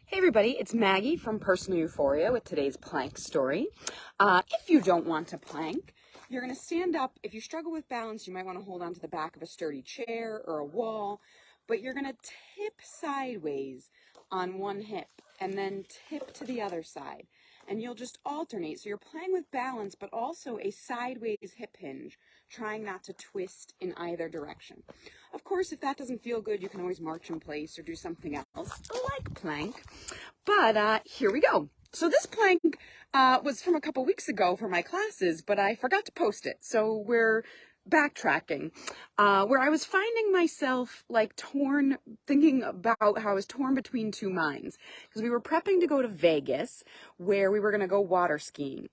Hey everybody, it's Maggie from Personal Euphoria with today's plank story. If you don't want to plank, you're going to stand up. If you struggle with balance, you might want to hold on to the back of a sturdy chair or a wall, but you're going to tip sideways on one hip and then tip to the other side. And you'll just alternate. So you're playing with balance, but also a sideways hip hinge, trying not to twist in either direction. Of course, if that doesn't feel good, you can always march in place or do something else, like plank. But here we go. So this plank was from a couple weeks ago for my classes, but I forgot to post it. So we're backtracking, where I was finding myself like thinking about how I was torn between two minds. Because we were prepping to go to Vegas, where we were going to go water skiing.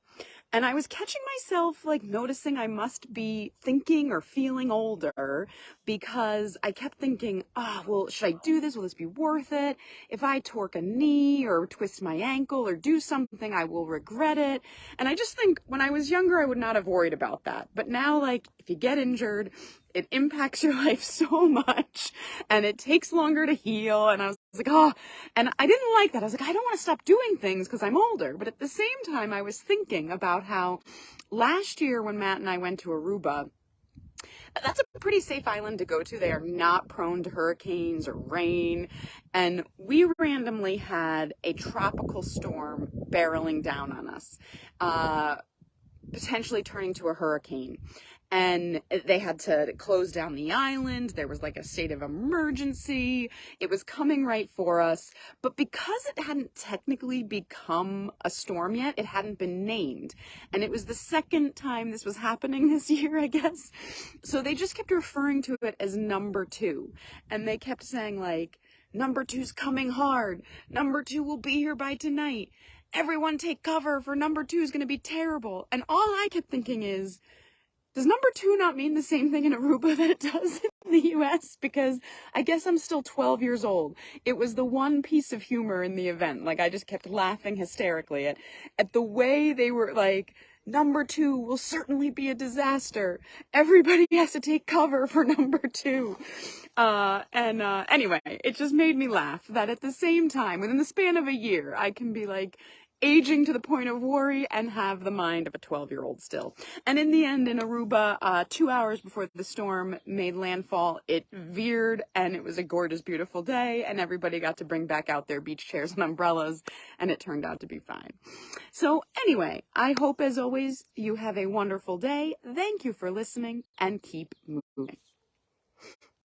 And I was catching myself like noticing I must be thinking or feeling older because I kept thinking, well, should I do this? Will this be worth it? If I torque a knee or twist my ankle or do something, I will regret it. And I just think when I was younger, I would not have worried about that. But now, like, if you get injured, it impacts your life so much and it takes longer to heal. And I was like, and I didn't like that. I was like, I don't want to stop doing things because I'm older. But at the same time, I was thinking about how last year when Matt and I went to Aruba, that's a pretty safe island to go to. They are not prone to hurricanes or rain. And we randomly had a tropical storm barreling down on us, potentially turning to a hurricane. And they had to close down the island. There was like a state of emergency. It was coming right for us. But because it hadn't technically become a storm yet, it hadn't been named. And it was the second time this was happening this year, I guess. So they just kept referring to it as number 2. And they kept saying like, number 2's coming hard. Number 2 will be here by tonight. Everyone take cover for number 2 is going to be terrible. And all I kept thinking is, does number 2 not mean the same thing in Aruba that it does in the US? Because I guess I'm still 12 years old. It was the one piece of humor in the event. Like, I just kept laughing hysterically at the way they were like, number 2 will certainly be a disaster. Everybody has to take cover for number 2. Anyway, it just made me laugh that at the same time, within the span of a year, I can be like, aging to the point of worry and have the mind of a 12-year-old still. And in the end, in Aruba, 2 hours before the storm made landfall, it veered and it was a gorgeous, beautiful day and everybody got to bring back out their beach chairs and umbrellas and it turned out to be fine. So anyway, I hope as always you have a wonderful day. Thank you for listening and keep moving.